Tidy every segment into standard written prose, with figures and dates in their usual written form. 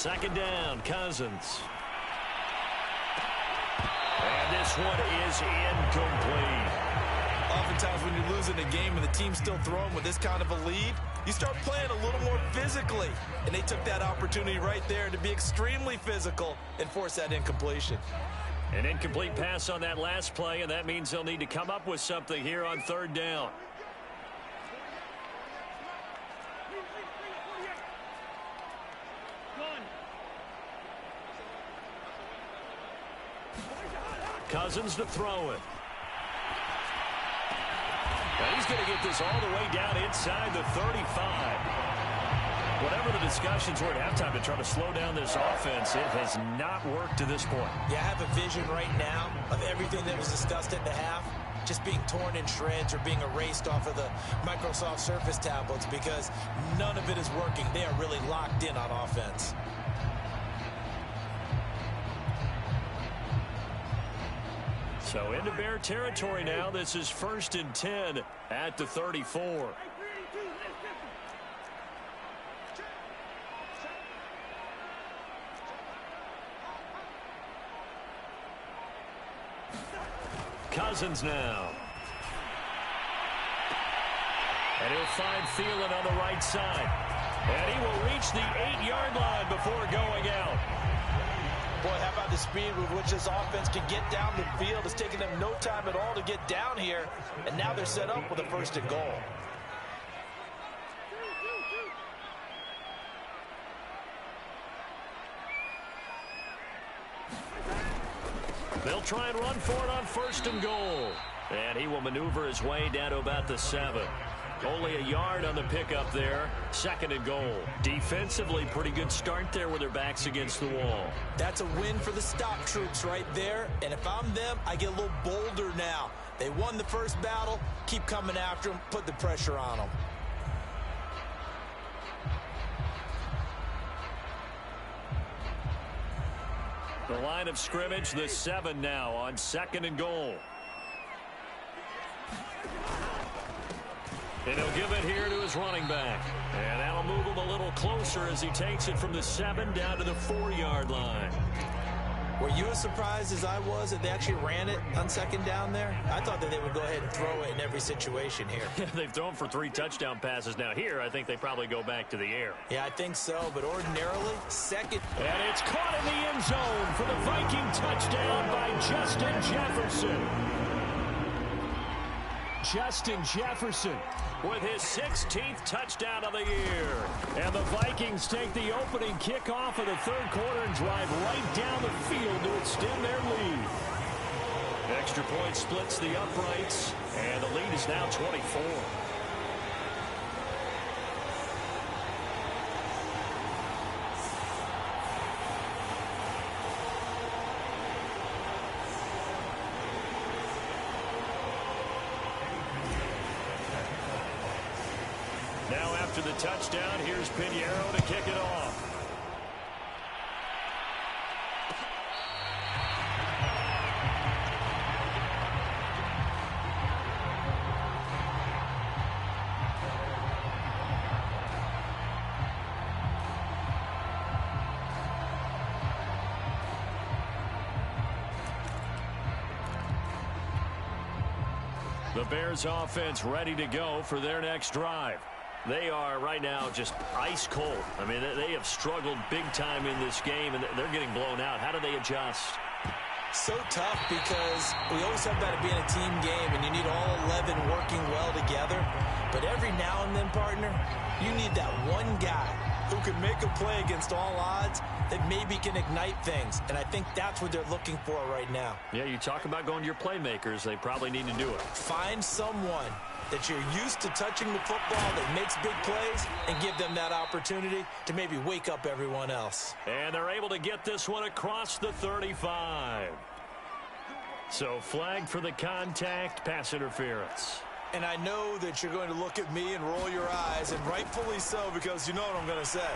Second down, Cousins. And this one is incomplete. Oftentimes when you're losing a game and the team's still throwing with this kind of a lead, you start playing a little more physically. And they took that opportunity right there to be extremely physical and force that incompletion. An incomplete pass on that last play, and that means they'll need to come up with something here on third down. Cousins to throw it. And he's going to get this all the way down inside the 35. Whatever the discussions were at halftime to try to slow down this offense, it has not worked to this point. Yeah, I have a vision right now of everything that was discussed at the half just being torn in shreds or being erased off of the Microsoft Surface tablets because none of it is working. They are really locked in on offense. So into Bear territory now. This is 1st and 10 at the 34. Cousins now. And he'll find Thielen on the right side. And he will reach the 8-yard line before going out. Boy, how about the speed with which this offense can get down the field? It's taken them no time at all to get down here. And now they're set up with a 1st and goal. They'll try and run for it on 1st and goal. And he will maneuver his way down to about the 7. Only a yard on the pickup there. 2nd and goal. Defensively, pretty good start there with their backs against the wall. That's a win for the stop troops right there. And if I'm them, I get a little bolder now. They won the first battle. Keep coming after them. Put the pressure on them. The line of scrimmage, the 7 now on 2nd and goal. And he'll give it here to his running back. And that'll move him a little closer as he takes it from the 7 down to the 4-yard line. Were you as surprised as I was that they actually ran it on 2nd down there? I thought that they would go ahead and throw it in every situation here. They've thrown for 3 touchdown passes. Now here, I think they probably go back to the air. Yeah, I think so, but ordinarily, 2nd. And it's caught in the end zone for the Viking touchdown by Justin Jefferson. Justin Jefferson with his 16th touchdown of the year. And the Vikings take the opening kickoff of the 3rd quarter and drive right down the field to extend their lead. Extra point splits the uprights, and the lead is now 24. Now after the touchdown, here's Pinheiro to kick it off. The Bears offense ready to go for their next drive. They are right now just ice cold. I mean, they have struggled big time in this game, and they're getting blown out. How do they adjust? So tough because we always have that being a team game, and you need all 11 working well together. But every now and then, partner, you need that one guy who can make a play against all odds that maybe can ignite things. And I think that's what they're looking for right now. Yeah, you talk about going to your playmakers. They probably need to do it. Find someone that you're used to touching the football that makes big plays and give them that opportunity to maybe wake up everyone else. And they're able to get this one across the 35. So flag for the contact, pass interference. And I know that you're going to look at me and roll your eyes, and rightfully so, because you know what I'm going to say.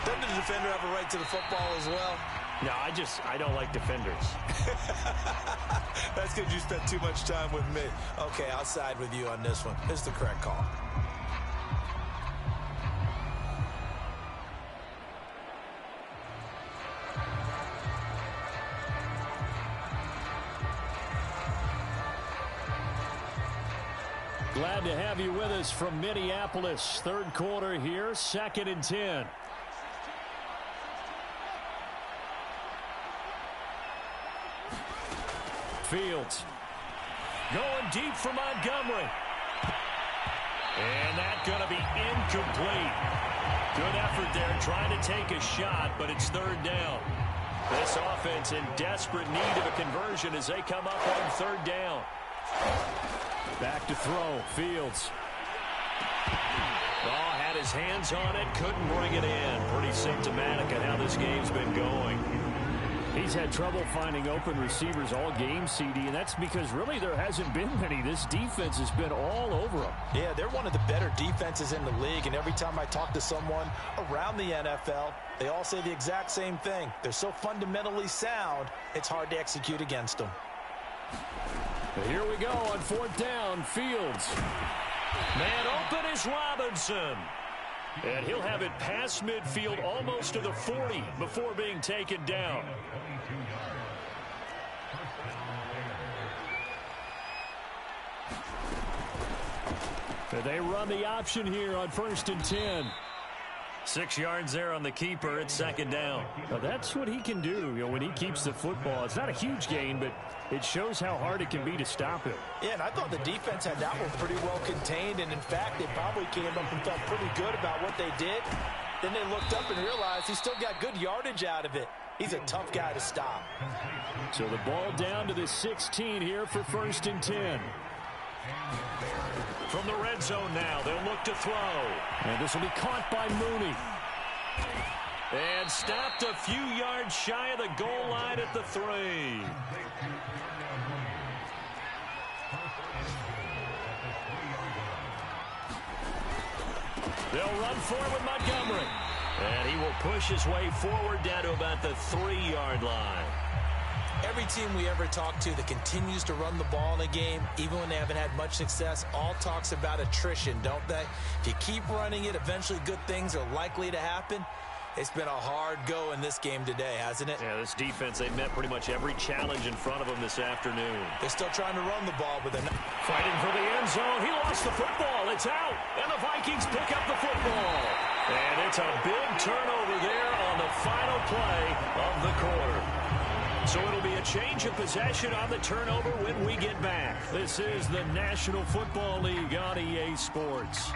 Doesn't the defender have a right to the football as well? No, I don't like defenders. That's because you spent too much time with me. Okay, I'll side with you on this one. It's the correct call. Glad to have you with us from Minneapolis. Third quarter here, 2nd and 10. Fields going deep for Montgomery. And that's going to be incomplete. Good effort there trying to take a shot, but it's 3rd down. This offense in desperate need of a conversion as they come up on 3rd down. Back to throw. Fields. Oh, had his hands on it. Couldn't bring it in. Pretty symptomatic of how this game's been going. He's had trouble finding open receivers all game, CD, and that's because really there hasn't been many. This defense has been all over him. Yeah, they're one of the better defenses in the league, and every time I talk to someone around the NFL, they all say the exact same thing. They're so fundamentally sound, it's hard to execute against them. Here we go on 4th down. Fields. Man open is Robinson. And he'll have it past midfield almost to the 40 before being taken down. They run the option here on 1st and 10. 6 yards there on the keeper. It's 2nd down. Now that's what he can do, when he keeps the football. It's not a huge gain, but it shows how hard it can be to stop him. Yeah, and I thought the defense had that one pretty well contained, and in fact, they probably came up and felt pretty good about what they did. Then they looked up and realized he still got good yardage out of it. He's a tough guy to stop. So the ball down to the 16 here for 1st and 10. From the red zone now, they'll look to throw. And this will be caught by Mooney. And stopped a few yards shy of the goal line at the 3. They'll run forward with Montgomery. And he will push his way forward down to about the 3-yard line. Every team we ever talk to that continues to run the ball in a game, even when they haven't had much success, all talks about attrition, don't they? If you keep running it, eventually good things are likely to happen. It's been a hard go in this game today, hasn't it? Yeah, this defense, they met pretty much every challenge in front of them this afternoon. They're still trying to run the ball, but they're not. Fighting for the end zone. He lost the football. It's out. And the Vikings pick up the football. And it's a big turnover there on the final play of the quarter. So it'll be a change of possession on the turnover when we get back. This is the National Football League on EA Sports.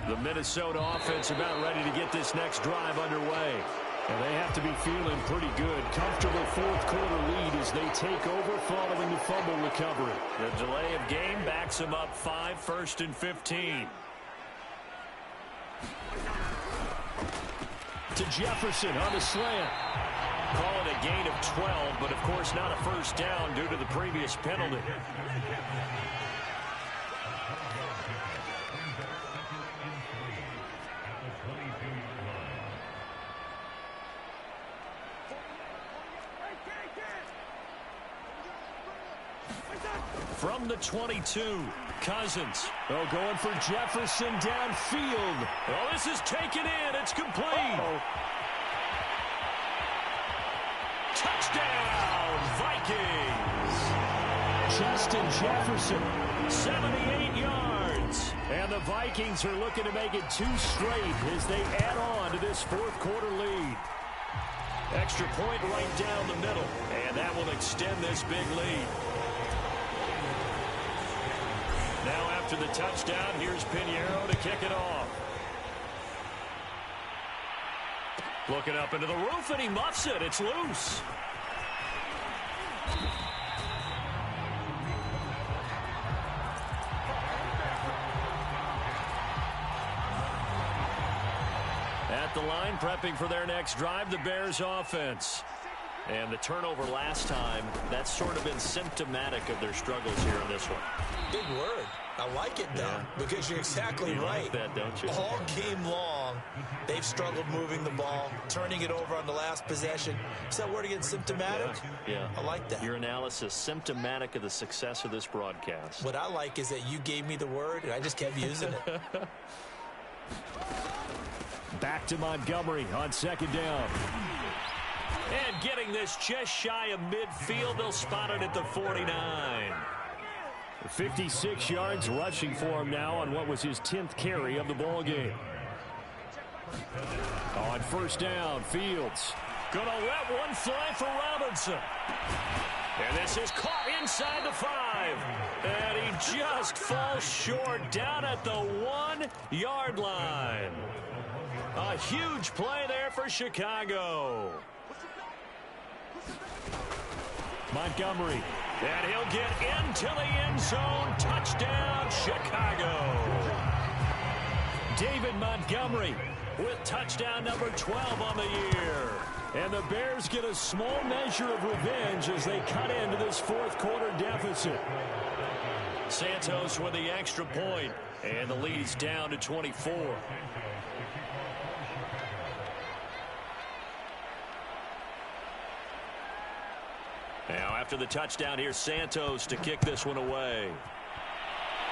The Minnesota offense about ready to get this next drive underway. And they have to be feeling pretty good. Comfortable 4th quarter lead as they take over following the fumble recovery. The delay of game backs them up 5, 1st and 15. To Jefferson on the slant. Call it a gain of 12, but of course not a first down due to the previous penalty. From the 22, Cousins. Oh, going for Jefferson downfield. Oh, this is taken in. It's complete. Touchdown, Vikings. Justin Jefferson, 78 yards. And the Vikings are looking to make it 2 straight as they add on to this 4th quarter lead. Extra point right down the middle, and that will extend this big lead. Now after the touchdown, here's Pinheiro to kick it off. Looking up into the roof, and he muffs it. It's loose. At the line, prepping for their next drive, the Bears offense. And the turnover last time, that's sort of been symptomatic of their struggles here in this one. Big word. I like it, though, because you're exactly right. Like that, don't you? All game long, they've struggled moving the ball, turning it over on the last possession. Is that word again, symptomatic? Yeah. I like that. Your analysis, symptomatic of the success of this broadcast. What I like is that you gave me the word, and I just kept using it. Back to Montgomery on second down. And getting this just shy of midfield, they'll spot it at the 49. 56 yards rushing for him now on what was his 10th carry of the ball game. On first down, Fields gonna let one fly for Robinson. And this is caught inside the 5. And he just falls short down at the 1-yard line. A huge play there for Chicago. Montgomery. And he'll get into the end zone. Touchdown, Chicago. David Montgomery with touchdown number 12 on the year. And the Bears get a small measure of revenge as they cut into this fourth quarter deficit. Santos with the extra point, and the lead's down to 24. Now after the touchdown, here's Santos to kick this one away.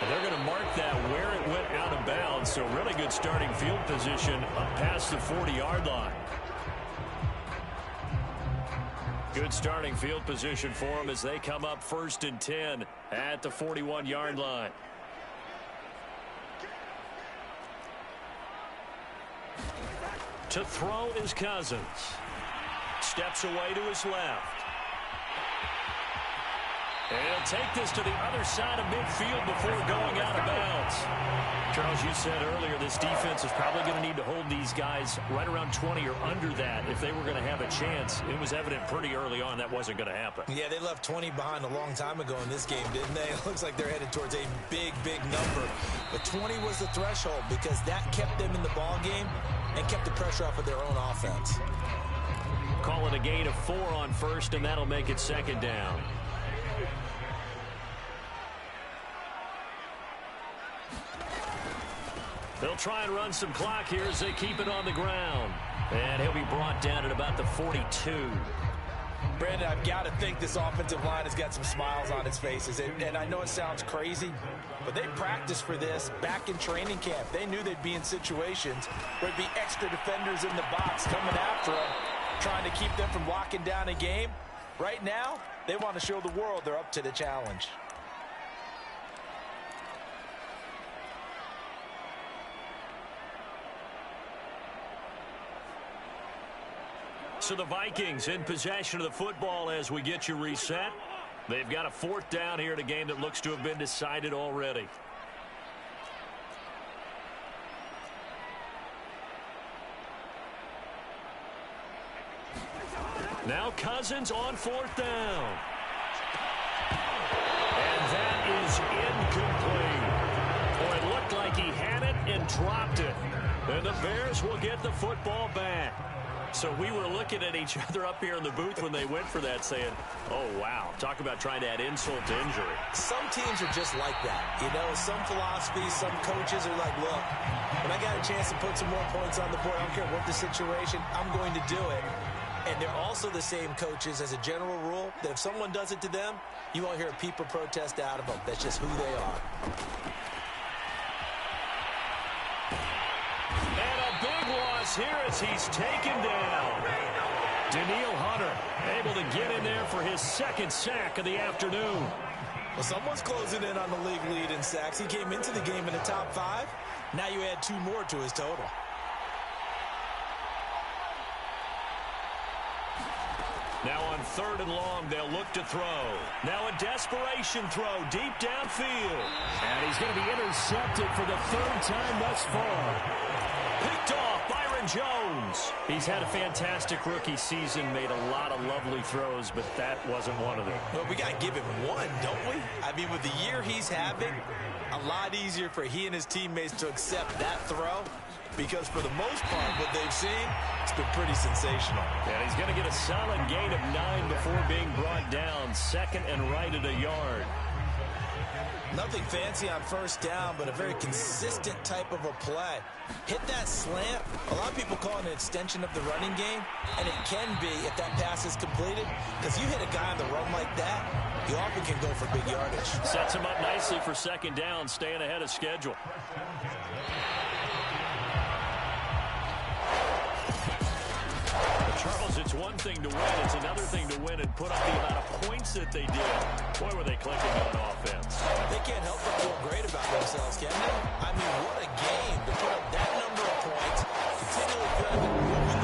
And they're going to mark that where it went out of bounds, so really good starting field position up past the 40-yard line. Good starting field position for them as they come up 1st and 10 at the 41-yard line. To throw is Cousins. Steps away to his left. And he'll take this to the other side of midfield before going out of bounds. Charles, you said earlier this defense is probably going to need to hold these guys right around 20 or under that if they were going to have a chance. It was evident pretty early on that wasn't going to happen. Yeah, they left 20 behind a long time ago in this game, didn't they? It looks like they're headed towards a big, big number. But 20 was the threshold because that kept them in the ball game and kept the pressure off of their own offense. Call it a gain of 4 on first, and that'll make it second down. They'll try and run some clock here as they keep it on the ground. And he'll be brought down at about the 42. Brandon, I've got to think this offensive line has got some smiles on its faces. And I know it sounds crazy, but they practiced for this back in training camp. They knew they'd be in situations where there'd be extra defenders in the box coming after them, trying to keep them from locking down a game. Right now, they want to show the world they're up to the challenge. So the Vikings in possession of the football as we get you reset. They've got a 4th down here in a game that looks to have been decided already. Now Cousins on 4th down. And that is incomplete. Or it looked like he had it and dropped it. And the Bears will get the football back. So we were looking at each other up here in the booth when they went for that saying, oh, wow, talk about trying to add insult to injury. Some teams are just like that. You know, some philosophies, some coaches are like, look, when I got a chance to put some more points on the board, I don't care what the situation, I'm going to do it. And they're also the same coaches as a general rule that if someone does it to them, you won't hear a peep or protest out of them. That's just who they are. Here as he's taken down. Daniil Hunter able to get in there for his 2nd sack of the afternoon. Well, someone's closing in on the league lead in sacks. He came into the game in the top 5. Now you add 2 more to his total. Now on 3rd and long, they'll look to throw. Now a desperation throw deep downfield. And he's going to be intercepted for the 3rd time thus far. Picked off Byron Jones. He's had a fantastic rookie season, made a lot of lovely throws, but that wasn't one of them. Well, we got to give him one, don't we? I mean, with the year he's having, a lot easier for he and his teammates to accept that throw because for the most part, what they've seen, it's been pretty sensational. And he's going to get a solid gain of 9 before being brought down. Second and right at a yard. Nothing fancy on first down, but a very consistent type of a play. Hit that slant. A lot of people call it an extension of the running game, and it can be if that pass is completed, because you hit a guy on the run like that, he often can go for big yardage. Sets him up nicely for second down, staying ahead of schedule. Charles, it's one thing to win. It's another thing to win and put up the amount of points that they did. Boy, were they clicking on offense. They can't help but feel great about themselves, can they? I mean, what a game to put up that number of points, continually put up